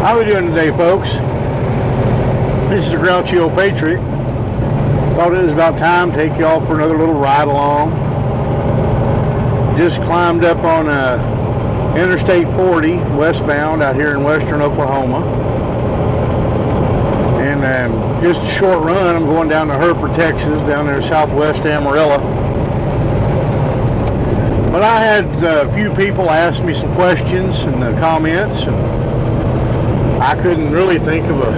How are we doing today, folks? This is the Grouchy Old Patriot. Thought it was about time to take you all for another little ride along. Just climbed up on Interstate 40 westbound out here in western Oklahoma. And just a short run, I'm going down to Hereford, Texas, down there southwest Amarillo. But I had a few people ask me some questions in the comments, and I couldn't really think of a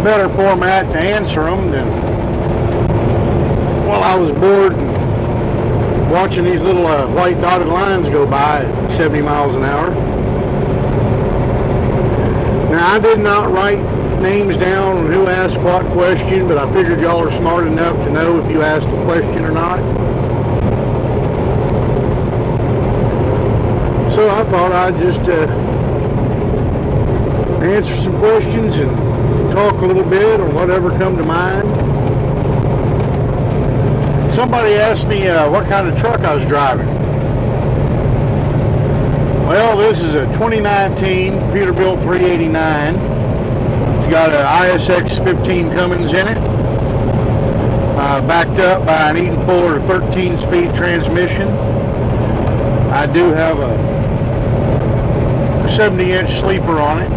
better format to answer them than, well, I was bored and watching these little white dotted lines go by at 70 miles an hour. Now, I did not write names down on who asked what question, but I figured y'all are smart enough to know if you asked a question or not. So I thought I'd just answer some questions and talk a little bit on whatever come to mind. Somebody asked me what kind of truck I was driving. Well, this is a 2019 Peterbilt 389. It's got an ISX 15 Cummins in it, backed up by an Eaton Fuller 13-speed transmission. I do have a 70-inch sleeper on it,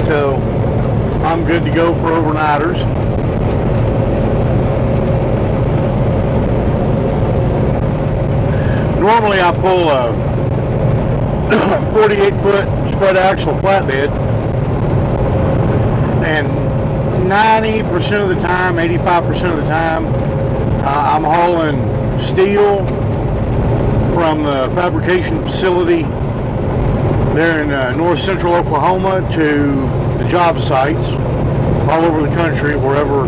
so I'm good to go for overnighters. Normally I pull a 48-foot spread axle flatbed, and 90% of the time, 85% of the time, I'm hauling steel from the fabrication facility there in north central Oklahoma to the job sites all over the country, wherever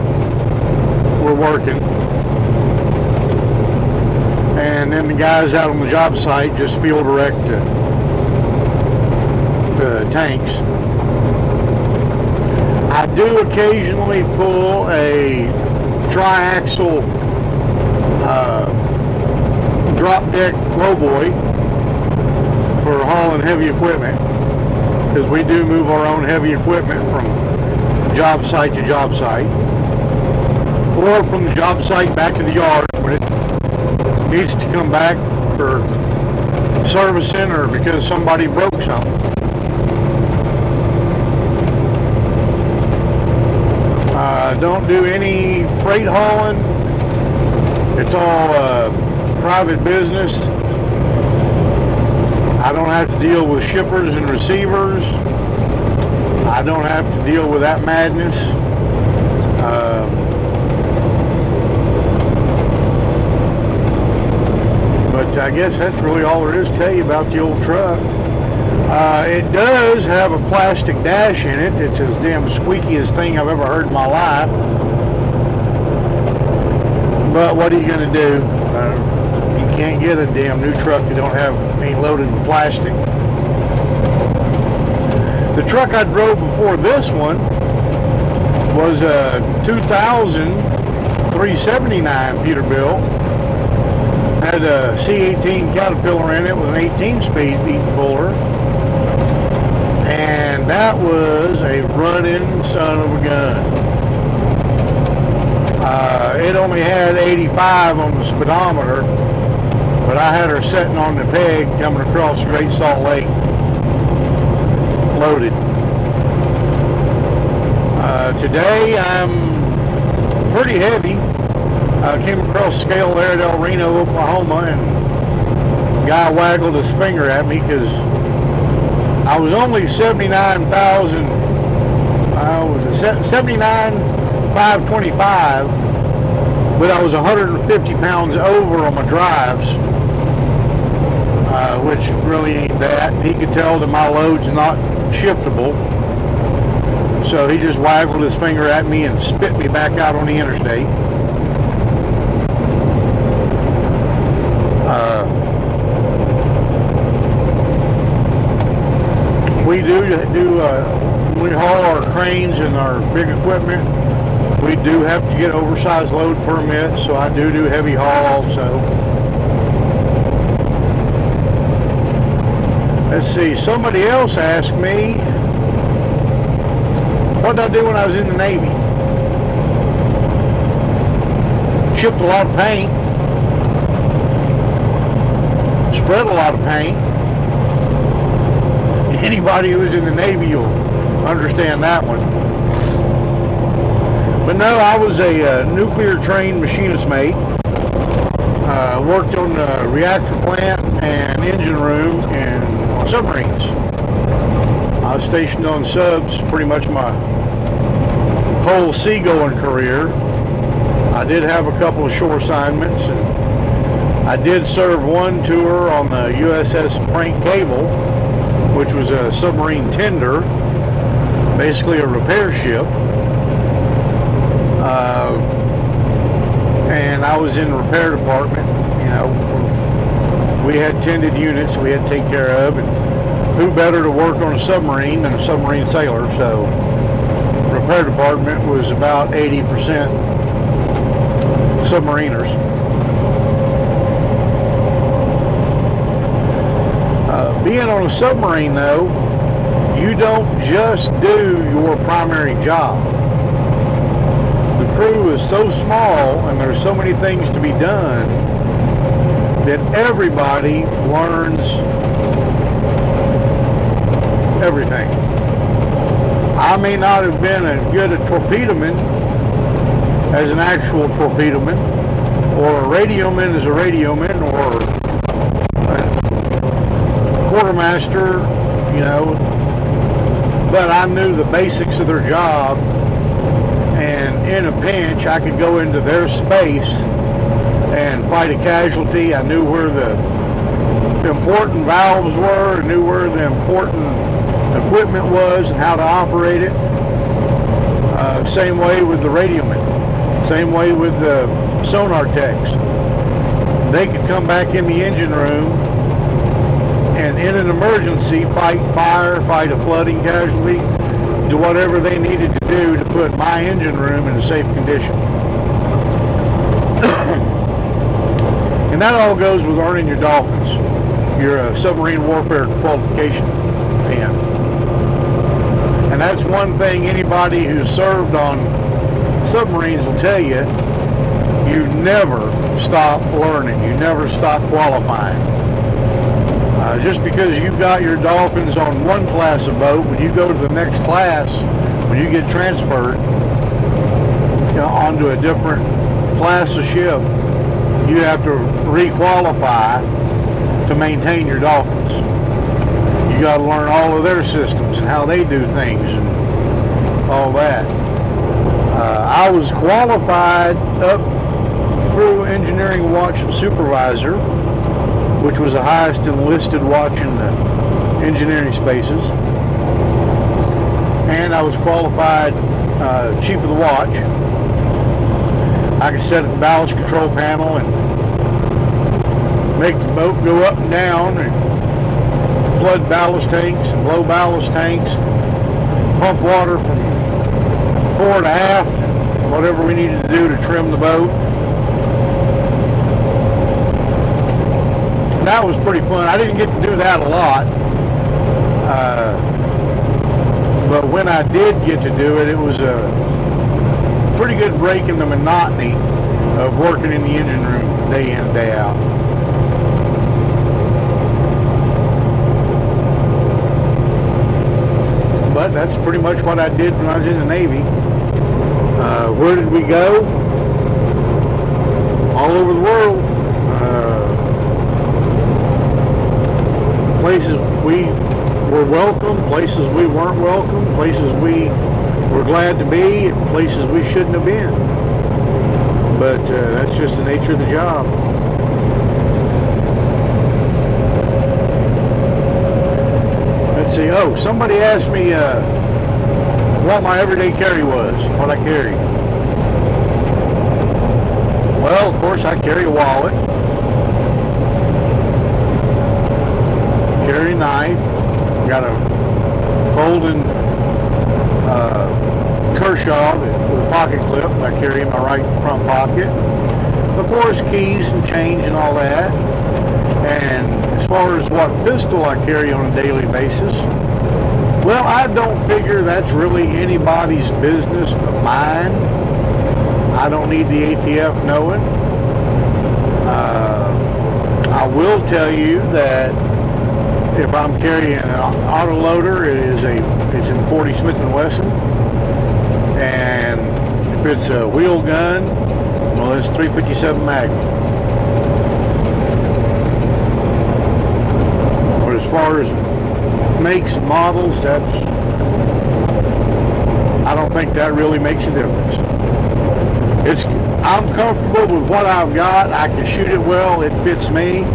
we're working. And then the guys out on the job site just field direct the tanks. I do occasionally pull a tri-axle drop deck lowboy for hauling heavy equipment, because we do move our own heavy equipment from job site to job site, or from the job site back to the yard when it needs to come back for servicing or because somebody broke something. Don't do any freight hauling. It's all private business. I don't have to deal with shippers and receivers. I don't have to deal with that madness. But I guess that's really all there is to tell you about the old truck. It does have a plastic dash in it. It's as damn squeakiest thing I've ever heard in my life. But what are you going to do? You can't get a damn new truck you ain't loaded with plastic. The truck I drove before this one was a 2000 379 Peterbilt. Had a C18 Caterpillar in it with an 18-speed Eaton Fuller, and that was a running son of a gun. It only had 85 on the speedometer, but I had her sitting on the peg coming across Great Salt Lake, loaded. Today I'm pretty heavy. I came across the scale there at El Reno, Oklahoma, and a guy waggled his finger at me because I was only 79,000. I was 79,525, but I was 150 pounds over on my drives, which really ain't that. He could tell that my load's not shiftable, so he just waggled his finger at me and spit me back out on the interstate. We haul our cranes and our big equipment. We do have to get oversized load permits, so I do heavy haul also. Let's see, somebody else asked me What did I do when I was in the Navy? Shipped a lot of paint. Spread a lot of paint. Anybody who's in the Navy will understand that one. But no, I was a nuclear trained machinist mate. Worked on the reactor plant and engine room and on submarines. I was stationed on subs pretty much my whole seagoing career. I did have a couple of shore assignments, and I did serve one tour on the USS Frank Cable, which was a submarine tender, basically a repair ship. And I was in the repair department. You know, we had tended units we had to take care of, and who better to work on a submarine than a submarine sailor? So repair department was about 80% submariners. Being on a submarine, though, you don't just do your primary job. The crew is so small and there's so many things to be done that everybody learns everything. I may not have been as good a torpedoman as an actual torpedoman, or a radioman as a radioman, or a quartermaster, you know, but I knew the basics of their job, and in a pinch I could go into their space and fight a casualty. I knew where the important valves were, I knew where the important equipment was and how to operate it. Same way with the radioman, same way with the sonar techs. They could come back in the engine room and in an emergency fight fire, fight a flooding casualty, do whatever they needed to do to put my engine room in a safe condition. And that all goes with earning your dolphins, your submarine warfare qualification pin. And that's one thing anybody who's served on submarines will tell you: you never stop learning, you never stop qualifying. Just because you've got your dolphins on one class of boat, when you go to the next class, when you get transferred, you know, onto a different class of ship, you have to re-qualify to maintain your dolphins. You got to learn all of their systems and how they do things and all that. I was qualified up through engineering watch supervisor, which was the highest enlisted watch in the engineering spaces. And I was qualified chief of the watch. I could sit at the ballast control panel and make the boat go up and down, and flood ballast tanks and blow ballast tanks, pump water from fore to aft, whatever we needed to do to trim the boat. That was pretty fun. I didn't get to do that a lot, but when I did get to do it, it was a pretty good break in the monotony of working in the engine room day in and day out. But that's pretty much what I did when I was in the Navy. Where did we go? All over the world. Places we were welcome, places we weren't welcome, places we were glad to be, and places we shouldn't have been. But that's just the nature of the job. Let's see. Oh, somebody asked me what my everyday carry was, what I carried. Well, of course, I carry a wallet. Carry a knife, got a folding Kershaw with a pocket clip I carry in my right front pocket. Of course, keys and change and all that. And as far as what pistol I carry on a daily basis, Well, I don't figure that's really anybody's business but mine. I don't need the ATF knowing. I will tell you that if I'm carrying an autoloader, it's in 40 Smith & Wesson, and if it's a wheel gun, well, it's 357 Magnum. But as far as makes and models, I don't think that really makes a difference. I'm comfortable with what I've got. I can shoot it well. It fits me.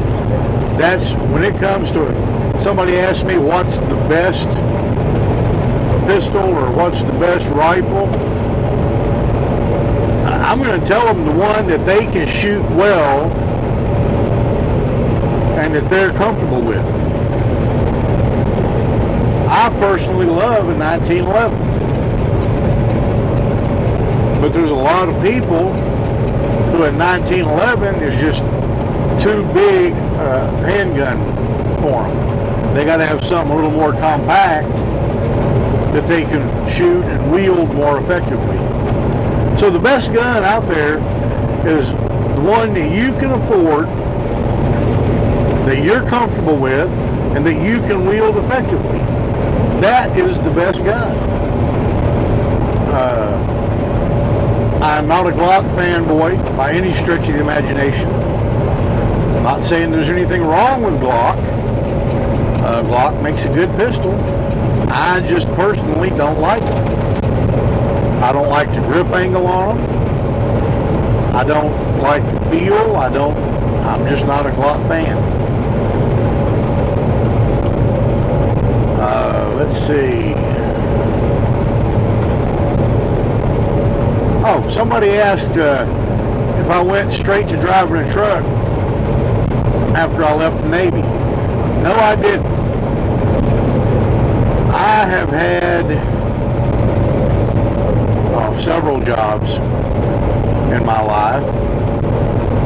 That's when it comes to it. Somebody asks me what's the best pistol or what's the best rifle, I'm going to tell them the one that they can shoot well and that they're comfortable with. I personally love a 1911. But there's a lot of people who a 1911 is just too big handgun for them. They got to have something a little more compact that they can shoot and wield more effectively. So the best gun out there is the one that you can afford, that you're comfortable with, and that you can wield effectively. That is the best gun. I'm not a Glock fanboy by any stretch of the imagination. I'm not saying there's anything wrong with Glock. Glock makes a good pistol. I just personally don't like it. I don't like the grip angle on them. I don't like the feel. I'm just not a Glock fan. Let's see. Oh, somebody asked if I went straight to driving a truck after I left the Navy. No, I didn't. I have had several jobs in my life.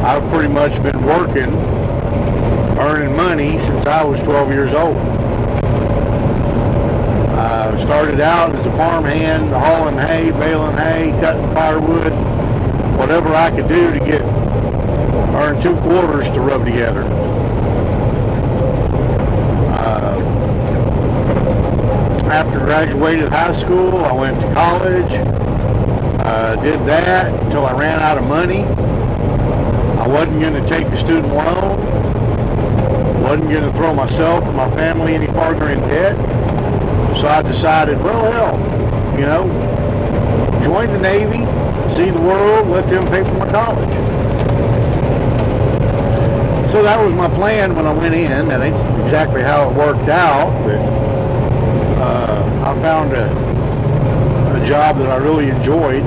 I've pretty much been working, earning money since I was 12 years old. I started out as a farmhand, hauling hay, baling hay, cutting firewood, whatever I could do to earn 2 quarters to rub together. After graduated high school, I went to college, did that until I ran out of money. I wasn't going to take a student loan, wasn't going to throw myself or my family any farther in debt. So I decided, well, hell, join the Navy, see the world, let them pay for my college. So that was my plan when I went in. That ain't exactly how it worked out, but I found a job that I really enjoyed.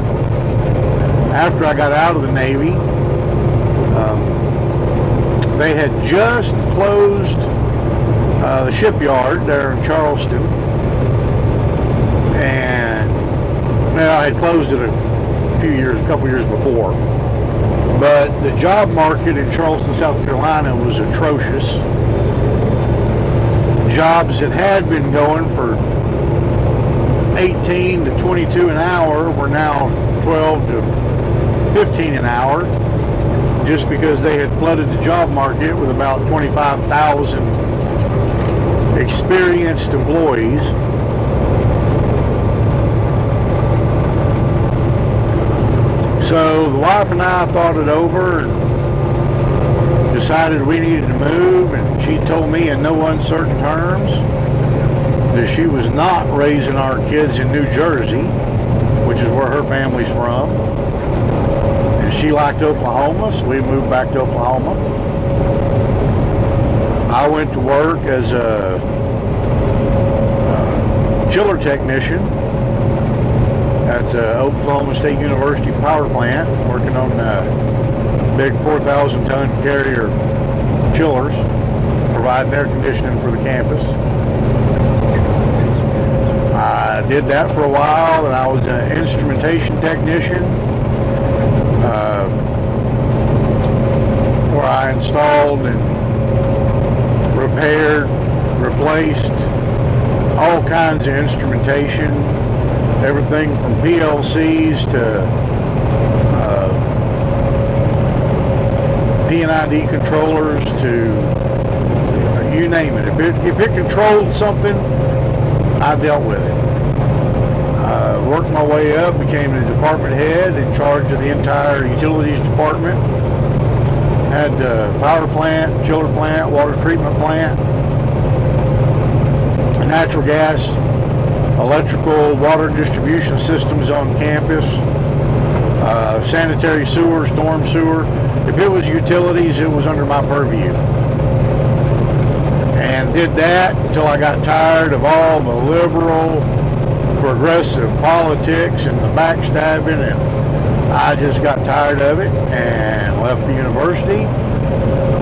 After I got out of the Navy, they had just closed the shipyard there in Charleston. And I had closed it a couple years before. But the job market in Charleston, South Carolina was atrocious. Jobs that had been going for 18 to 22 an hour were now 12 to 15 an hour, just because they had flooded the job market with about 25,000 experienced employees. So the wife and I thought it over and decided we needed to move, and she told me in no uncertain terms that she was not raising our kids in New Jersey, which is where her family's from. And she liked Oklahoma, so we moved back to Oklahoma. I went to work as a chiller technician at Oklahoma State University power plant, working on big 4,000 ton carrier chillers, providing air conditioning for the campus. I did that for a while, and I was an instrumentation technician, where I installed and repaired, replaced all kinds of instrumentation, everything from PLCs to P&ID controllers to you name it. If it controlled something, I dealt with it. Worked my way up, became the department head in charge of the entire utilities department. Had power plant, chiller plant, water treatment plant, natural gas, electrical, water distribution systems on campus, sanitary sewer, storm sewer. If it was utilities, it was under my purview. And did that until I got tired of all the liberal, progressive politics and the backstabbing, and I just got tired of it and left the university.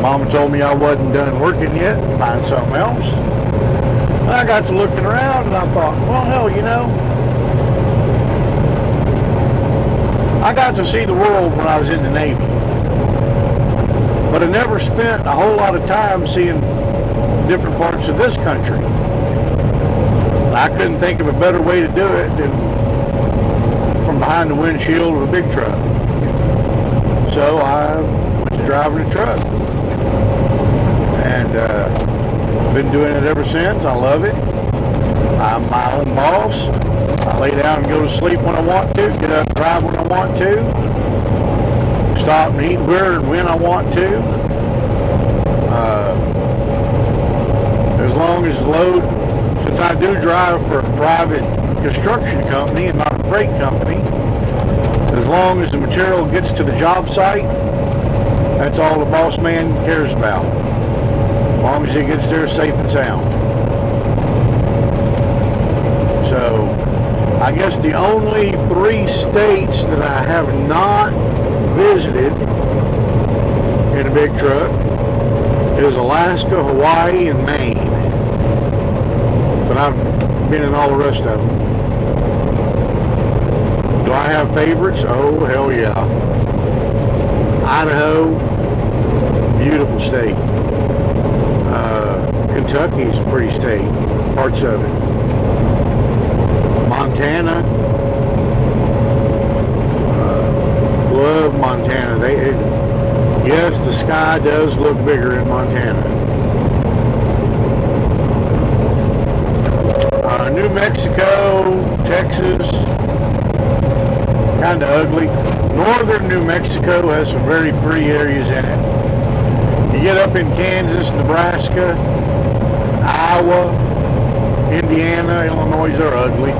Mama told me I wasn't done working yet, find something else. And I got to looking around and I thought, well, hell, you know, I got to see the world when I was in the Navy. But I never spent a whole lot of time seeing different parts of this country. I couldn't think of a better way to do it than from behind the windshield of a big truck. So I went to driving a truck. And been doing it ever since. I love it. I'm my own boss. I lay down and go to sleep when I want to, get up and drive when I want to, stop and eat where and when I want to. As long as the load, since I do drive for a private construction company and not a freight company, as long as the material gets to the job site, that's all the boss man cares about. As long as it gets there safe and sound. So, I guess the only 3 states that I have not visited in a big truck is Alaska, Hawaii, and Maine. But I've been in all the rest of them. Do I have favorites? Oh, hell yeah. Idaho, beautiful state. Kentucky's a pretty state, parts of it. Montana, love Montana. Yes, the sky does look bigger in Montana. New Mexico, Texas, kind of ugly. Northern New Mexico has some very pretty areas in it. You get up in Kansas, Nebraska, Iowa, Indiana, Illinois are ugly.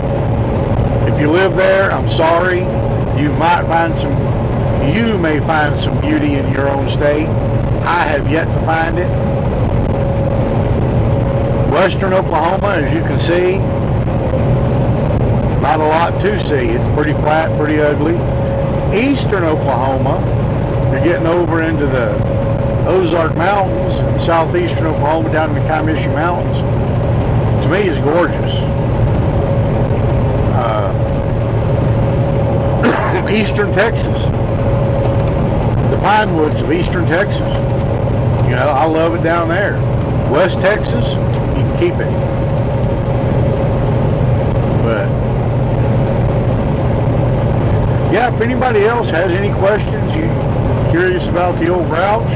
If you live there, I'm sorry. You may find some beauty in your own state. I have yet to find it. Western Oklahoma, as you can see, not a lot to see. It's pretty flat, pretty ugly. Eastern Oklahoma, you're getting over into the Ozark Mountains, and southeastern Oklahoma down in the Comanche Mountains, to me is gorgeous. Eastern Texas, the pine woods of eastern Texas, you know, I love it down there. West Texas, you can keep it. But yeah, if anybody else has any questions, you're curious about the old Grouch,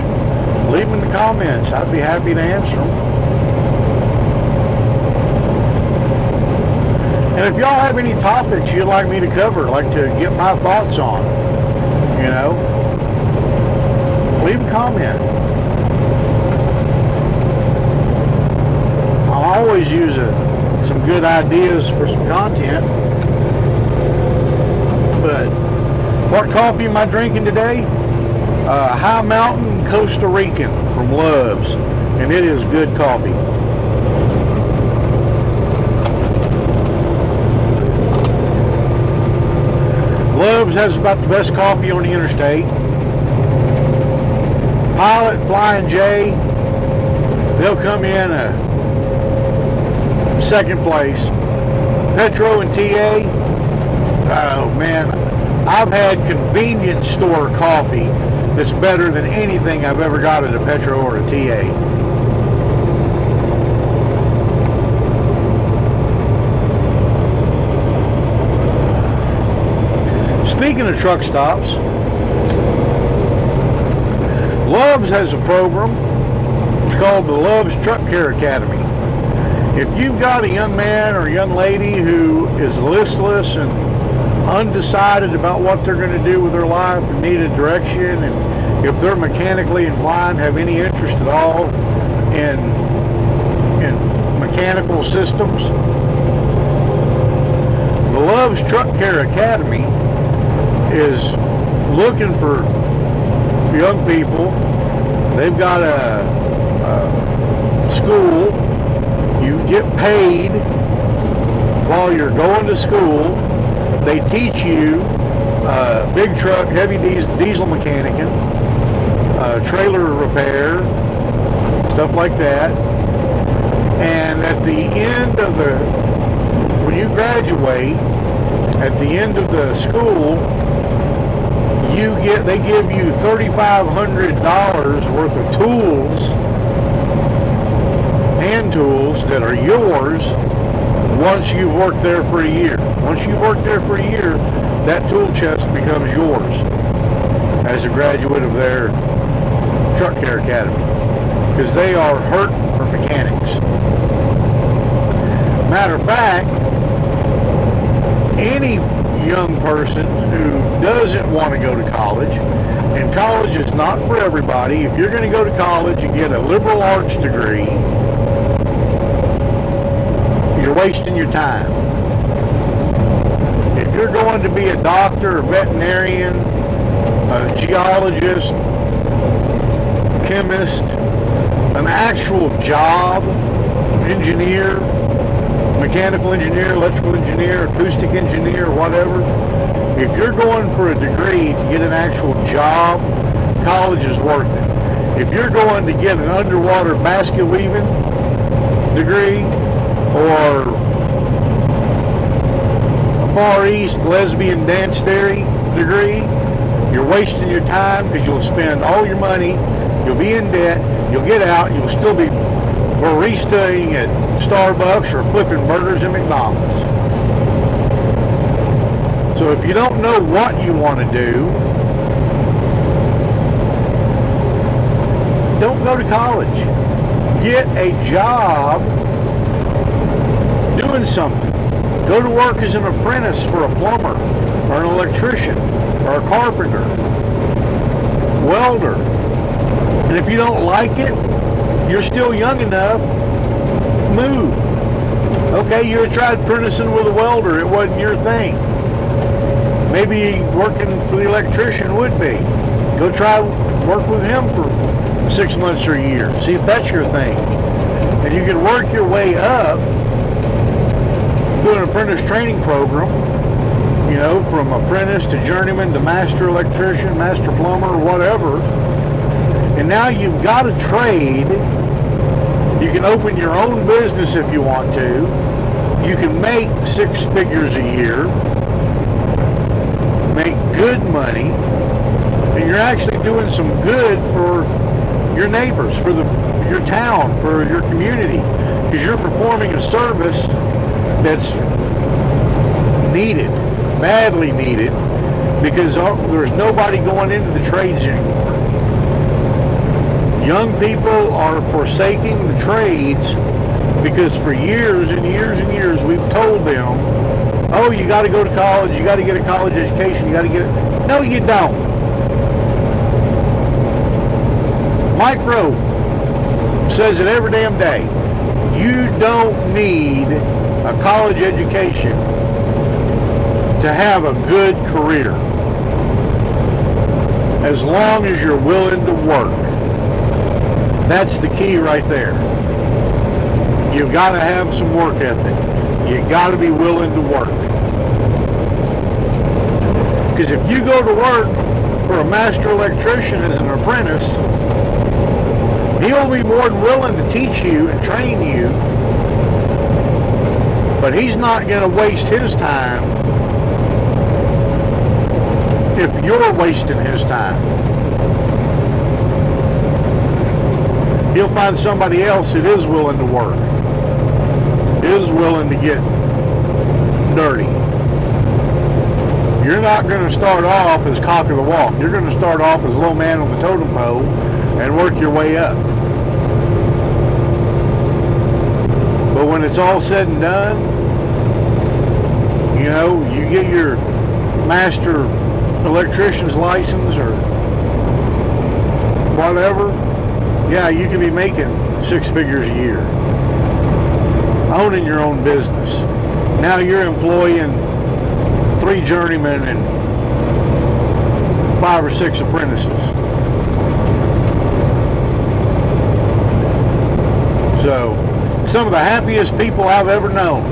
leave them in the comments. I'd be happy to answer them. And if y'all have any topics you'd like me to cover, like to get my thoughts on, you know, leave a comment. I'll always use some good ideas for some content. But what coffee am I drinking today? High Mountain Costa Rican from Love's, and it is good coffee. Love's has about the best coffee on the interstate. Pilot, Flying J, they'll come in second place. Petro and TA, oh man, I've had convenience store coffee that's better than anything I've ever got at a Petro or a TA. speaking of truck stops, Love's has a program. It's called the Love's Truck Care Academy. If you've got a young man or a young lady who is listless and undecided about what they're going to do with their life and need a direction, and if they're mechanically inclined, have any interest at all in mechanical systems, the Love's Truck Care Academy is looking for young people. They've got a school. You get paid while you're going to school. They teach you big truck, heavy diesel mechanicing, trailer repair, stuff like that. And at the end of when you graduate, at the end of the school, they give you $3,500 worth of tools, hand tools that are yours once you've worked there for a year. Once you've worked there for a year, that tool chest becomes yours as a graduate of their Truck Care Academy, because they are hurting for mechanics. Matter of fact, any young person who doesn't want to go to college, and college is not for everybody. If you're going to go to college and get a liberal arts degree, you're wasting your time. If you're going to be a doctor, a veterinarian, a geologist, chemist, an actual job, engineer, mechanical engineer, electrical engineer, acoustic engineer, whatever, if you're going for a degree to get an actual job, college is worth it. If you're going to get an underwater basket weaving degree or a Far East lesbian dance theory degree, you're wasting your time, because you'll spend all your money, you'll be in debt, you'll get out, you'll still be baristaing at Starbucks or flipping burgers at McDonald's. So if you don't know what you want to do, don't go to college. Get a job doing something. Go to work as an apprentice for a plumber or an electrician or a carpenter, welder. And if you don't like it, you're still young enough, move. Okay, you tried apprenticing with a welder, it wasn't your thing. Maybe working for the electrician would be. Go try work with him for 6 months or a year. See if that's your thing. And you can work your way up through an apprentice training program, you know, from apprentice to journeyman to master electrician, master plumber, or whatever. And now you've got a trade. You can open your own business if you want to. You can make 6 figures a year, make good money, and you're actually doing some good for your neighbors, for your town, for your community, because you're performing a service that's needed, badly needed, because there's nobody going into the trades anymore. Young people are forsaking the trades because for years and years and years we've told them, oh, you got to go to college, you got to get a college education, you got to get it. No, you don't. Mike Rowe says it every damn day. You don't need a college education to have a good career, as long as you're willing to work. That's the key right there. You've got to have some work ethic. You've got to be willing to work. Because if you go to work for a master electrician as an apprentice, he'll be more than willing to teach you and train you, but he's not going to waste his time if you're wasting his time. He'll find somebody else that is willing to work, is willing to get dirty. You're not going to start off as cock of the walk. You're going to start off as low man on the totem pole and work your way up. But when it's all said and done, you know, you get your master electrician's license or whatever, yeah, you can be making 6 figures a year. Owning your own business. Now you're employing 3 journeymen and 5 or 6 apprentices. So, some of the happiest people I've ever known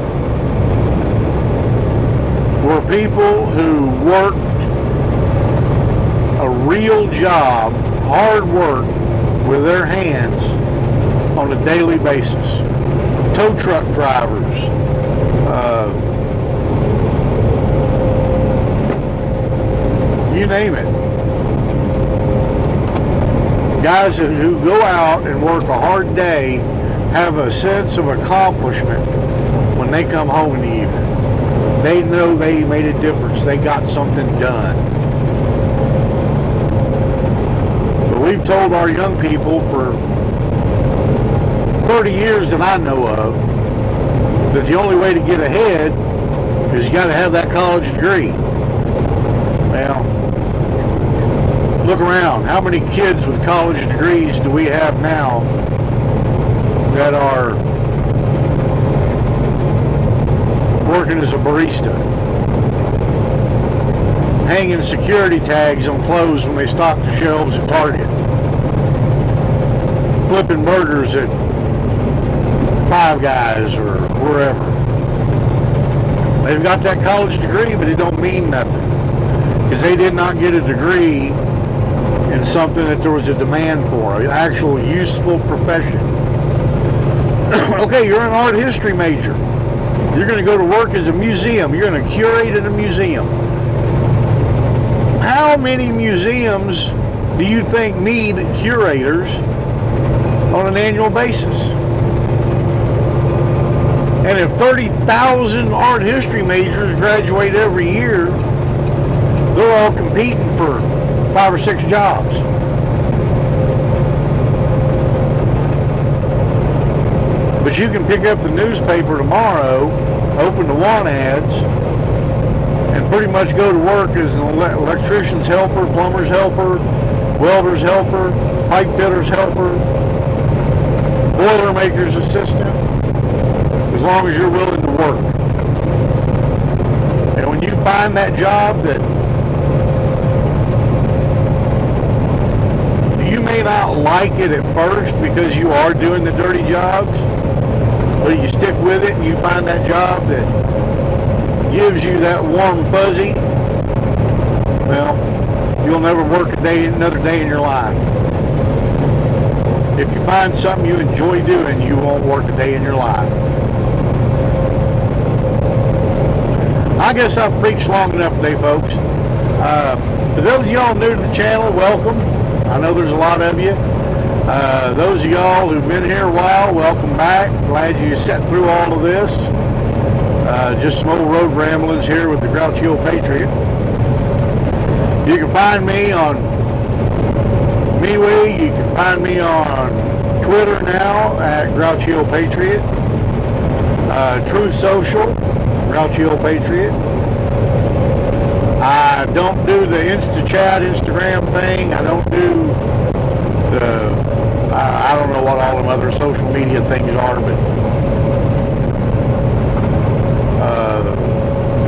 were people who worked a real job, hard work with their hands on a daily basis. Tow truck drivers, you name it. Guys who go out and work a hard day have a sense of accomplishment when they come home in the evening. They know they made a difference. They got something done. But we've told our young people for 30 years that I know of that the only way to get ahead is you got to have that college degree. Now, look around. How many kids with college degrees do we have now that are working as a barista, hanging security tags on clothes when they stock the shelves at Target, flipping burgers at Five Guys or wherever? They've got that college degree, but it don't mean nothing because they did not get a degree in something that there was a demand for, an actual useful profession. Okay, you're an art history major. You're going to go to work as a museum. You're going to curate at a museum. How many museums do you think need curators on an annual basis? And if 30,000 art history majors graduate every year, they're all competing for 5 or 6 jobs. But you can pick up the newspaper tomorrow, open the want ads, and pretty much go to work as an electrician's helper, plumber's helper, welder's helper, pipe fitter's helper, boilermaker's assistant, as long as you're willing to work. And when you find that job that you may not like it at first because you are doing the dirty jobs, but you stick with it and you find that job that gives you that warm fuzzy, well, you'll never work another day in your life. If you find something you enjoy doing, you won't work a day in your life. I guess I've preached long enough today, folks. For those of y'all new to the channel, welcome. I know there's a lot of you. Those of y'all who've been here a while, welcome back. Glad you sat through all of this. Just some old road ramblings here with the Grouch Patriot. You can find me on MeWe. You can find me on Twitter now at Grouch Patriot. Truth Social, Grouch Patriot. I don't do the Insta-chat, Instagram thing. I don't do the, I don't know what all them other social media things are, but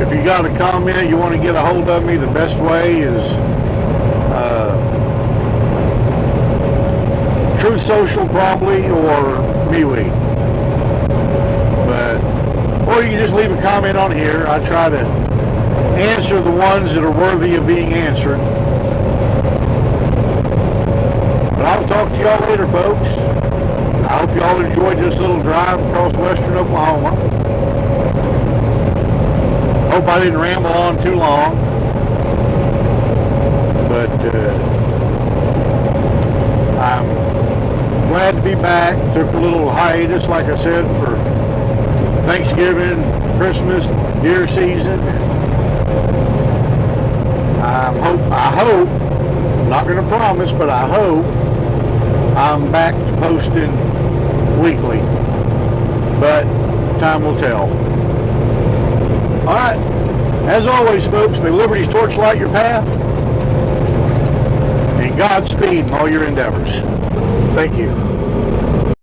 if you got a comment, you want to get a hold of me, the best way is Truth Social probably, or MeWe. Or you can just leave a comment on here. I try to answer the ones that are worthy of being answered. But I'll talk to y'all later, folks. I hope y'all enjoyed this little drive across western Oklahoma. Hope I didn't ramble on too long. But I'm glad to be back. Took a little hiatus, like I said, for Thanksgiving, Christmas, deer season. I hope, I'm not going to promise, but I hope I'm back to posting weekly. But time will tell. All right. As always, folks, may liberty's torch light your path, and Godspeed in all your endeavors. Thank you.